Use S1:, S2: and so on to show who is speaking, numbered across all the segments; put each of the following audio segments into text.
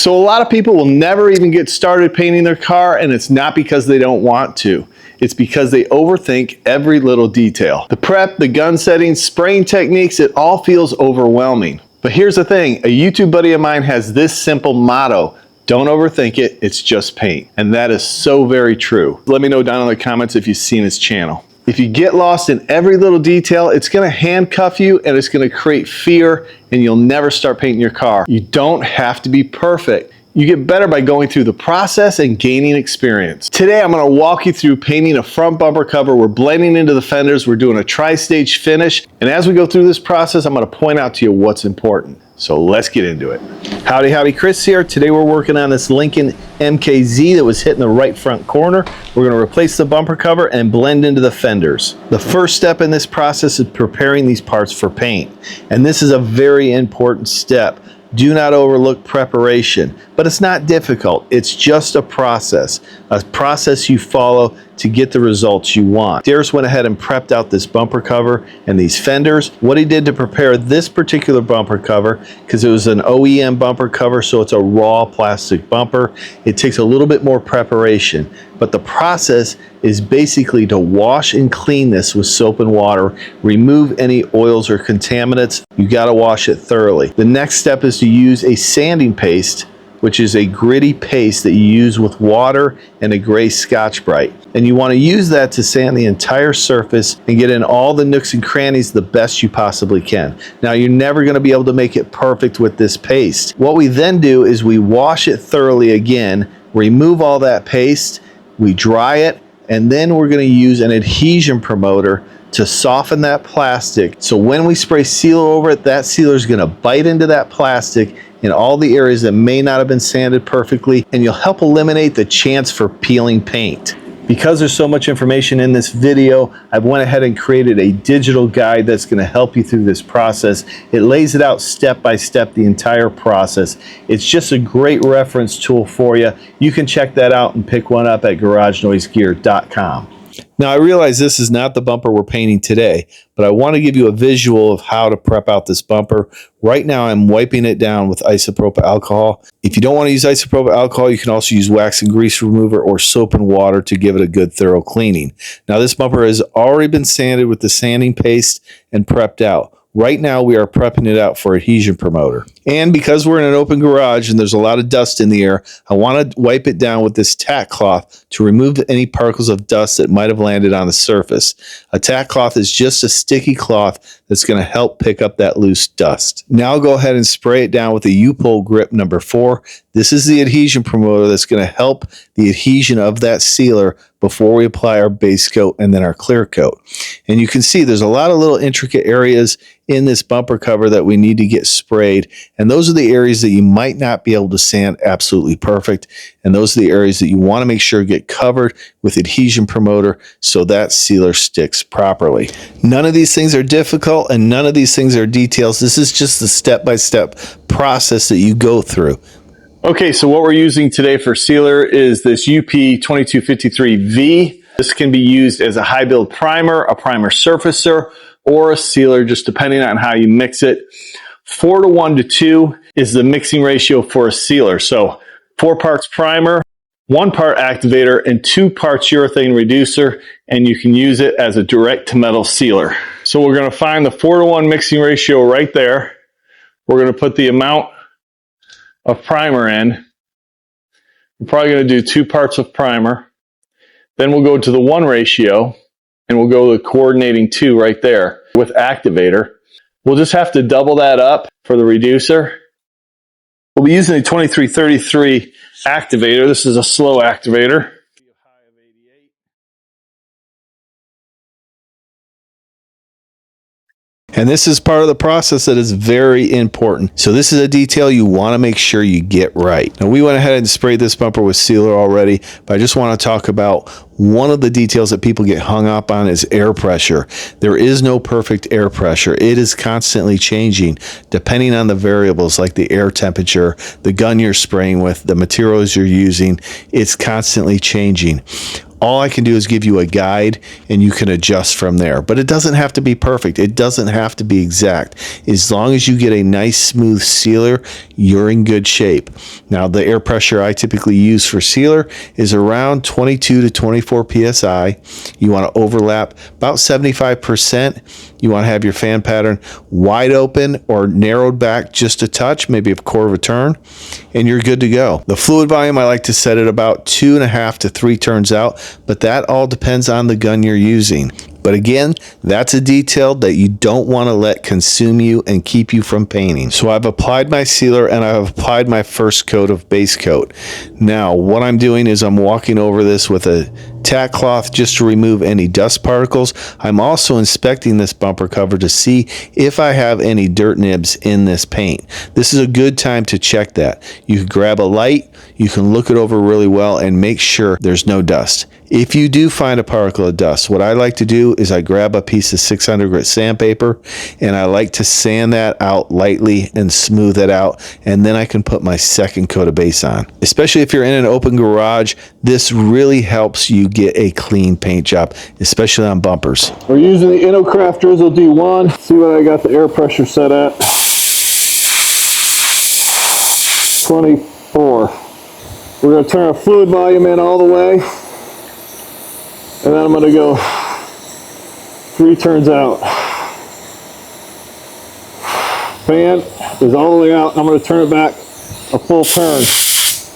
S1: So a lot of people will never even get started painting their car, and it's not because they don't want to. It's because they overthink every little detail. The prep, the gun settings, spraying techniques, it all feels overwhelming. But here's the thing, a YouTube buddy of mine has this simple motto: don't overthink it, it's just paint. And that is so very true. Let me know down in the comments if you've seen his channel. If you get lost in every little detail, it's gonna handcuff you and it's gonna create fear, and you'll never start painting your car. You don't have to be perfect. You get better by going through the process and gaining experience. Today, I'm gonna walk you through painting a front bumper cover. We're blending into the fenders. We're doing a tri-stage finish. And as we go through this process, I'm gonna point out to you what's important. So let's get into it. Howdy, howdy, Chris here. Today we're working on this Lincoln MKZ that was hit in the right front corner. We're gonna replace the bumper cover and blend into the fenders. The first step in this process is preparing these parts for paint. And this is a very important step. Do not overlook preparation, but it's not difficult. It's just a process you follow to get the results you want. Darius went ahead and prepped out this bumper cover and these fenders. What he did to prepare this particular bumper cover, because it was an OEM bumper cover, so it's a raw plastic bumper, it takes a little bit more preparation. But the process is basically to wash and clean this with soap and water, remove any oils or contaminants. You gotta wash it thoroughly. The next step is to use a sanding paste, which is a gritty paste that you use with water and a gray Scotch-Brite. And you want to use that to sand the entire surface and get in all the nooks and crannies the best you possibly can. Now, you're never going to be able to make it perfect with this paste. What we then do is we wash it thoroughly again, remove all that paste, we dry it, and then we're going to use an adhesion promoter to soften that plastic. So when we spray sealer over it, that sealer is going to bite into that plastic in all the areas that may not have been sanded perfectly, and you'll help eliminate the chance for peeling paint. Because there's so much information in this video, I went ahead and created a digital guide that's going to help you through this process. It lays it out step by step, the entire process. It's just a great reference tool for you. You can check that out and pick one up at GarageNoiseGear.com. Now, I realize this is not the bumper we're painting today, but I want to give you a visual of how to prep out this bumper. Right now, I'm wiping it down with isopropyl alcohol. If you don't want to use isopropyl alcohol, you can also use wax and grease remover or soap and water to give it a good thorough cleaning. Now, this bumper has already been sanded with the sanding paste and prepped out. Right now, we are prepping it out for adhesion promoter. And because we're in an open garage and there's a lot of dust in the air, I want to wipe it down with this tack cloth to remove any particles of dust that might have landed on the surface. A tack cloth is just a sticky cloth that's going to help pick up that loose dust. Now I'll go ahead and spray it down with a U-Pole grip number 4. This is the adhesion promoter that's going to help the adhesion of that sealer before we apply our base coat and then our clear coat. And you can see there's a lot of little intricate areas in this bumper cover that we need to get sprayed. And those are the areas that you might not be able to sand absolutely perfect. And those are the areas that you want to make sure get covered with adhesion promoter so that sealer sticks properly. None of these things are difficult and none of these things are details. This is just the step-by-step process that you go through. Okay, so what we're using today for sealer is this UP2253V. This can be used as a high build primer, a primer surfacer, or a sealer, just depending on how you mix it. 4:1:2 is the mixing ratio for a sealer. So 4 parts primer, 1 part activator, and 2 parts urethane reducer, and you can use it as a direct to metal sealer. So we're going to find the 4:1 mixing ratio right there. We're going to put the amount of primer in. We're probably going to do 2 parts of primer. Then we'll go to the 1 ratio, and we'll go to the coordinating 2 right there with activator. We'll just have to double that up for the reducer. We'll be using a 2333 activator. This is a slow activator. And this is part of the process that is very important. So this is a detail you want to make sure you get right. Now, we went ahead and sprayed this bumper with sealer already, but I just want to talk about one of the details that people get hung up on is air pressure. There is no perfect air pressure. It is constantly changing depending on the variables like the air temperature, the gun you're spraying with, the materials you're using. It's constantly changing. All I can do is give you a guide and you can adjust from there. But it doesn't have to be perfect. It doesn't have to be exact. As long as you get a nice smooth sealer, you're in good shape. Now, the air pressure I typically use for sealer is around 22 to 24 psi. You want to overlap about 75%. You want to have your fan pattern wide open or narrowed back just a touch, maybe a quarter of a turn, and you're good to go. The fluid volume, I like to set it about 2.5 to 3 turns out, but that all depends on the gun you're using. But again, that's a detail that you don't want to let consume you and keep you from painting. So I've applied my sealer and I've applied my first coat of base coat. Now, what I'm doing is I'm walking over this with a tack cloth just to remove any dust particles. I'm also inspecting this bumper cover to see if I have any dirt nibs in this paint. This is a good time to check that. You can grab a light, you can look it over really well and make sure there's no dust. If you do find a particle of dust, what I like to do is I grab a piece of 600 grit sandpaper and I like to sand that out lightly and smooth it out, and then I can put my second coat of base on. Especially if you're in an open garage, this really helps you get a clean paint job, especially on bumpers.
S2: We're using the InnoCraft Drizzle D1. See what I got the air pressure set at. 24. We're going to turn our fluid volume in all the way. And then I'm going to go 3 turns out. Fan is all the way out. I'm going to turn it back a full turn.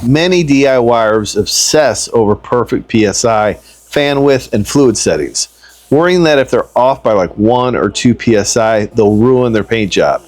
S1: Many DIYers obsess over perfect PSI, fan width, and fluid settings, worrying that if they're off by like 1 or 2 PSI, they'll ruin their paint job.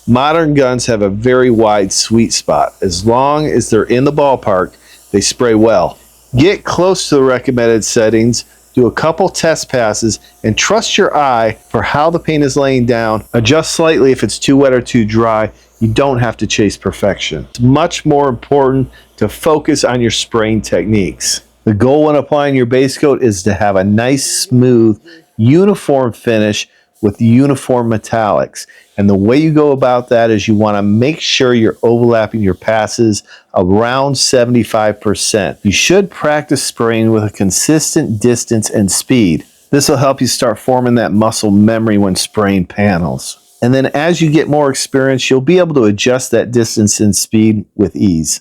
S1: Modern guns have a very wide sweet spot. As long as they're in the ballpark, they spray well. Get close to the recommended settings, do a couple test passes, and trust your eye for how the paint is laying down. Adjust slightly if it's too wet or too dry. You don't have to chase perfection. It's much more important to focus on your spraying techniques. The goal when applying your base coat is to have a nice, smooth, uniform finish with uniform metallics. And the way you go about that is you want to make sure you're overlapping your passes around 75%. You should practice spraying with a consistent distance and speed. This will help you start forming that muscle memory when spraying panels. And then as you get more experience, you'll be able to adjust that distance and speed with ease.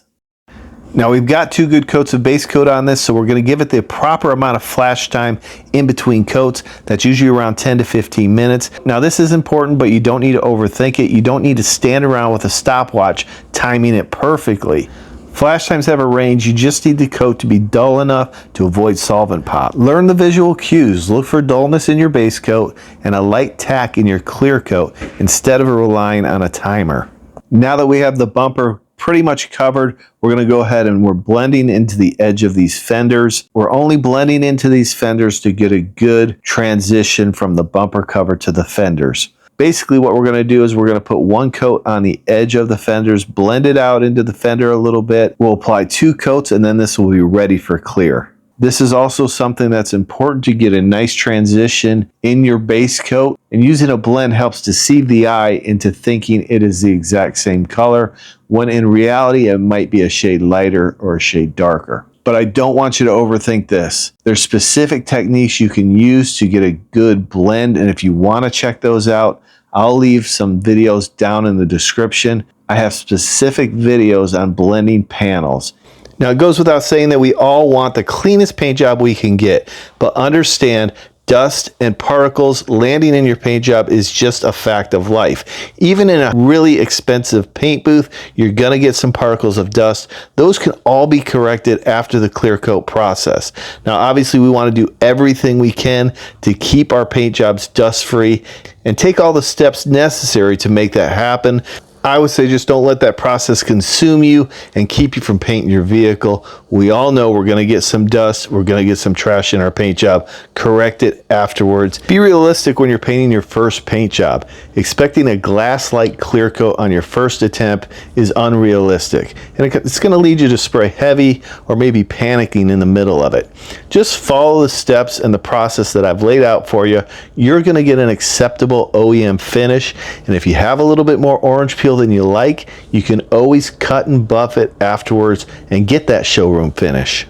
S1: Now we've got 2 good coats of base coat on this, so we're going to give it the proper amount of flash time in between coats. That's usually around 10 to 15 minutes. Now this is important, but you don't need to overthink it. You don't need to stand around with a stopwatch timing it perfectly. Flash times have a range. You just need the coat to be dull enough to avoid solvent pop. Learn the visual cues. Look for dullness in your base coat and a light tack in your clear coat instead of relying on a timer. Now that we have the bumper pretty much covered, we're going to go ahead and we're blending into the edge of these fenders. We're only blending into these fenders to get a good transition from the bumper cover to the fenders. Basically what we're going to do is we're going to put 1 coat on the edge of the fenders, blend it out into the fender a little bit. We'll apply 2 coats and then this will be ready for clear. This is also something that's important to get a nice transition in your base coat, and using a blend helps deceive the eye into thinking it is the exact same color, when in reality it might be a shade lighter or a shade darker. But I don't want you to overthink this. There's specific techniques you can use to get a good blend, and if you want to check those out, I'll leave some videos down in the description. I have specific videos on blending panels. Now, it goes without saying that we all want the cleanest paint job we can get, but understand dust and particles landing in your paint job is just a fact of life. Even in a really expensive paint booth, you're going to get some particles of dust. Those can all be corrected after the clear coat process. Now, obviously, we want to do everything we can to keep our paint jobs dust free and take all the steps necessary to make that happen. I would say just don't let that process consume you and keep you from painting your vehicle. We all know we're going to get some dust. We're going to get some trash in our paint job. Correct it afterwards. Be realistic when you're painting your first paint job. Expecting a glass-like clear coat on your first attempt is unrealistic. And it's going to lead you to spray heavy or maybe panicking in the middle of it. Just follow the steps and the process that I've laid out for you. You're going to get an acceptable OEM finish. And if you have a little bit more orange peel than you like, you can always cut and buff it afterwards and get that showroom finish.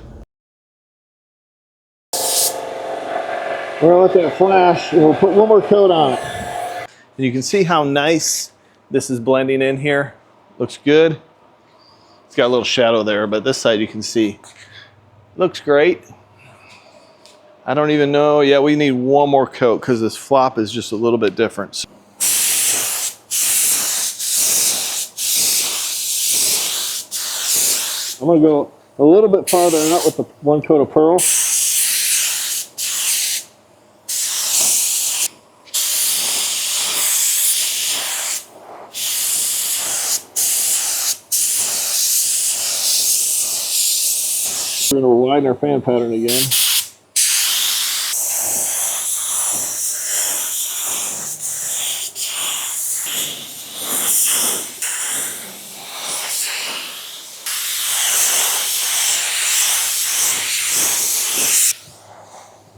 S2: We're gonna let that flash, and we'll put one more coat on it.
S1: And you can see how nice this is blending in here. Looks good. It's got a little shadow there, but this side you can see. Looks great. I don't even know. Yeah, we need one more coat because this flop is just a little bit different.
S2: I'm gonna go a little bit farther out with the one coat of pearl. We're gonna widen our fan pattern again.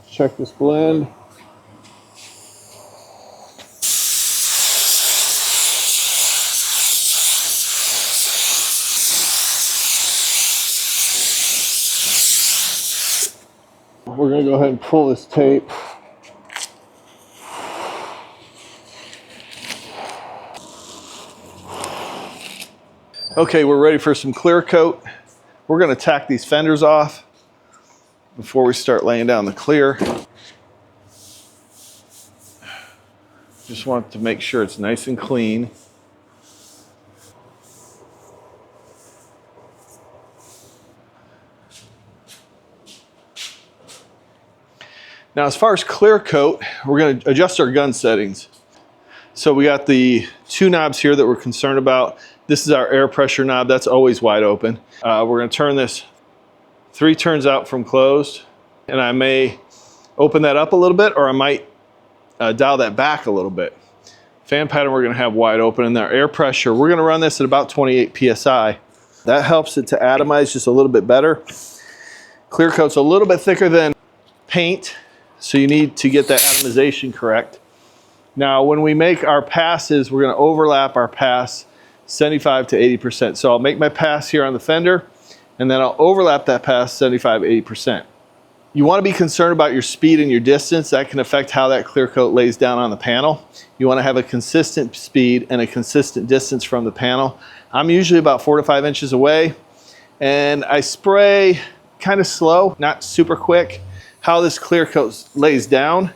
S2: Check this blend. We're going to go ahead and pull this tape.
S1: Okay, we're ready for some clear coat. We're going to tack these fenders off before we start laying down the clear. Just want to make sure it's nice and clean. Now, as far as clear coat, we're going to adjust our gun settings. So we got the two knobs here that we're concerned about. This is our air pressure knob. That's always wide open. We're going to turn this 3 turns out from closed, and I may open that up a little bit, or I might dial that back a little bit. Fan pattern we're going to have wide open, and our air pressure, we're going to run this at about 28 psi. That helps it to atomize just a little bit better. Clear coat's a little bit thicker than paint, so you need to get that atomization correct. Now, when we make our passes, we're going to overlap our pass 75 to 80%. So I'll make my pass here on the fender, and then I'll overlap that pass 75 to 80%. You want to be concerned about your speed and your distance. That can affect how that clear coat lays down on the panel. You want to have a consistent speed and a consistent distance from the panel. I'm usually about 4 to 5 inches away, and I spray kind of slow, not super quick. How this clear coat lays down,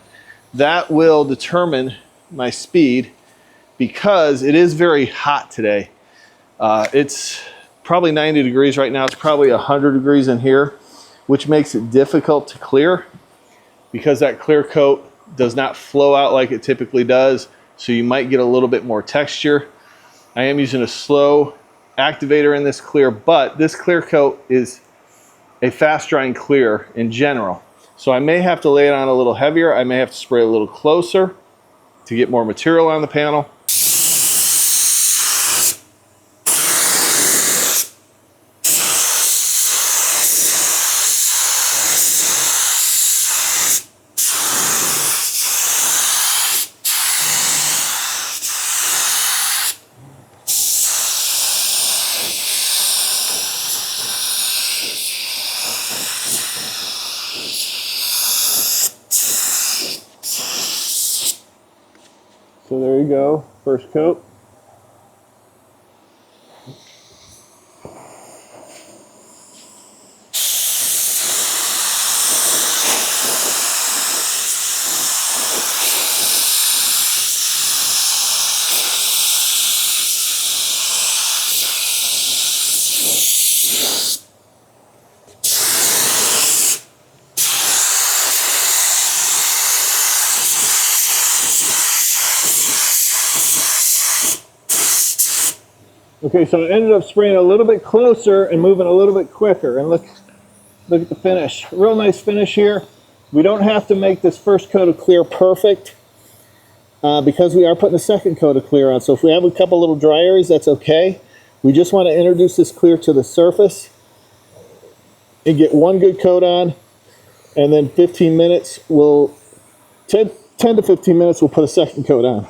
S1: that will determine my speed, because it is very hot today. It's probably 90 degrees right now. It's probably 100 degrees in here, which makes it difficult to clear because that clear coat does not flow out like it typically does. So you might get a little bit more texture. I am using a slow activator in this clear, but this clear coat is a fast drying clear in general. So I may have to lay it on a little heavier. I may have to spray a little closer to get more material on the panel.
S2: So there you go, first coat. Okay, so I ended up spraying a little bit closer and moving a little bit quicker. And look at the finish. Real nice finish here. We don't have to make this first coat of clear perfect because we are putting a second coat of clear on. So if we have a couple little dry areas, that's okay. We just want to introduce this clear to the surface and get one good coat on. And then 15 minutes, 10 to 15 minutes, we'll put a second coat on.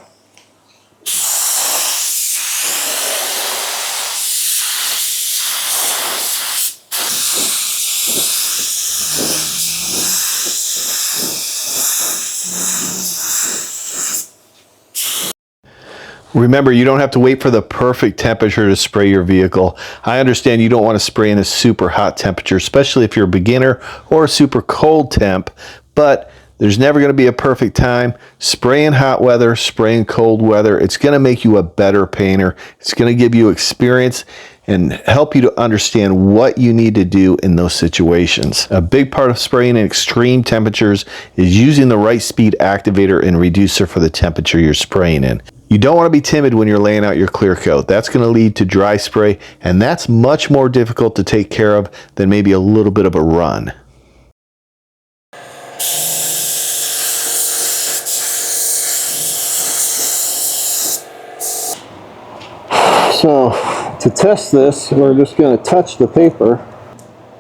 S1: Remember, you don't have to wait for the perfect temperature to spray your vehicle. I understand you don't want to spray in a super hot temperature, especially if you're a beginner, or a super cold temp, but there's never going to be a perfect time. Spray in hot weather, spray in cold weather. It's going to make you a better painter. It's going to give you experience and help you to understand what you need to do in those situations. A big part of spraying in extreme temperatures is using the right speed activator and reducer for the temperature you're spraying in. You don't want to be timid when you're laying out your clear coat. That's going to lead to dry spray, and that's much more difficult to take care of than maybe a little bit of a run.
S2: So to test this, we're just going to touch the paper,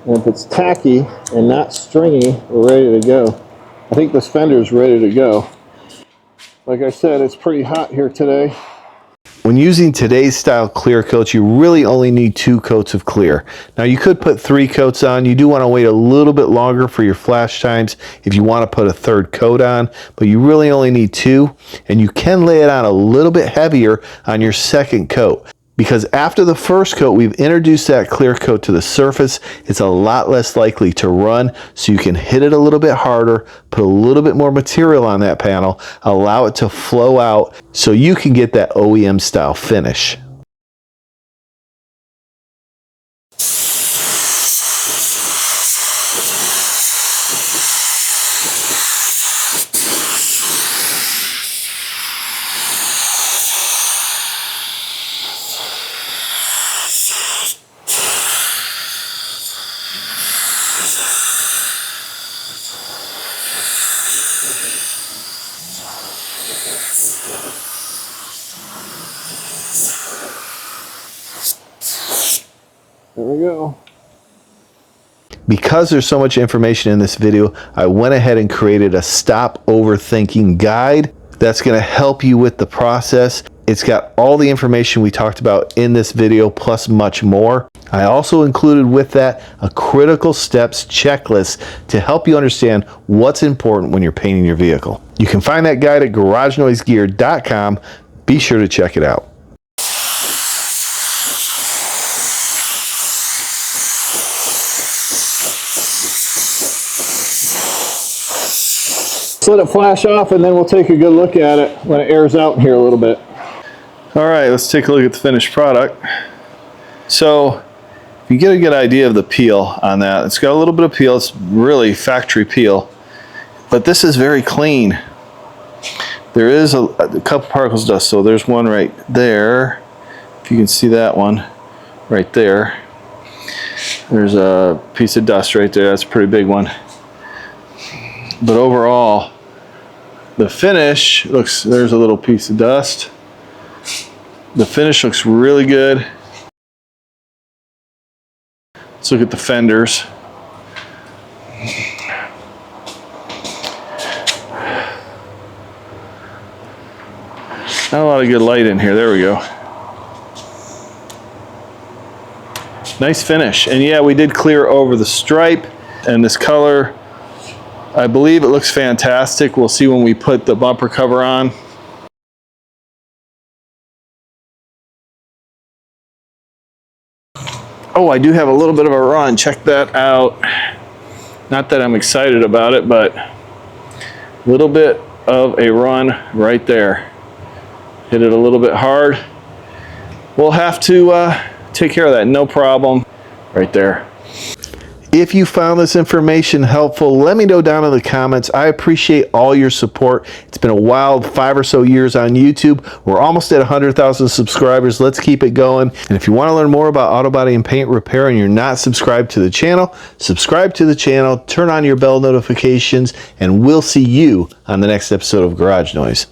S2: and if it's tacky and not stringy, we're ready to go. I think this fender is ready to go. Like I said, it's pretty hot here today.
S1: When using today's style clear coats, you really only need 2 coats of clear. Now you could put 3 coats on. You do want to wait a little bit longer for your flash times if you want to put a 3rd coat on, but you really only need 2, and you can lay it on a little bit heavier on your 2nd coat. Because after the 1st coat, we've introduced that clear coat to the surface. It's a lot less likely to run, so you can hit it a little bit harder, put a little bit more material on that panel, allow it to flow out so you can get that OEM style finish.
S2: There we go.
S1: Because there's so much information in this video, I went ahead and created a stop overthinking guide that's going to help you with the process. It's got all the information we talked about in this video, plus much more. I also included with that a critical steps checklist to help you understand what's important when you're painting your vehicle. You can find that guide at garagenoisegear.com. Be sure to check it out.
S2: Let's let it flash off, and then we'll take a good look at it when it airs out here a little bit.
S1: All right, let's take a look at the finished product. So you get a good idea of the peel on that. It's got a little bit of peel. It's really factory peel, but this is very clean. There is a couple particles of dust. So there's one right there. If you can see that one right there. There's a piece of dust right there. That's a pretty big one. But overall, the finish looks, there's a little piece of dust. The finish looks really good. Let's look at the fenders. Not a lot of good light in here. There we go. Nice finish. And yeah, we did clear over the stripe, and this color, I believe it looks fantastic. We'll see when we put the bumper cover on. Oh, I do have a little bit of a run. Check that out. Not that I'm excited about it, but a little bit of a run right there. Hit it a little bit hard. We'll have to take care of that, no problem. Right there. If you found this information helpful, let me know down in the comments. I appreciate all your support. It's been a wild 5 or so years on YouTube. We're almost at 100,000 subscribers. Let's keep it going. And if you want to learn more about auto body and paint repair and you're not subscribed to the channel, subscribe to the channel, turn on your bell notifications, and we'll see you on the next episode of Garage Noise.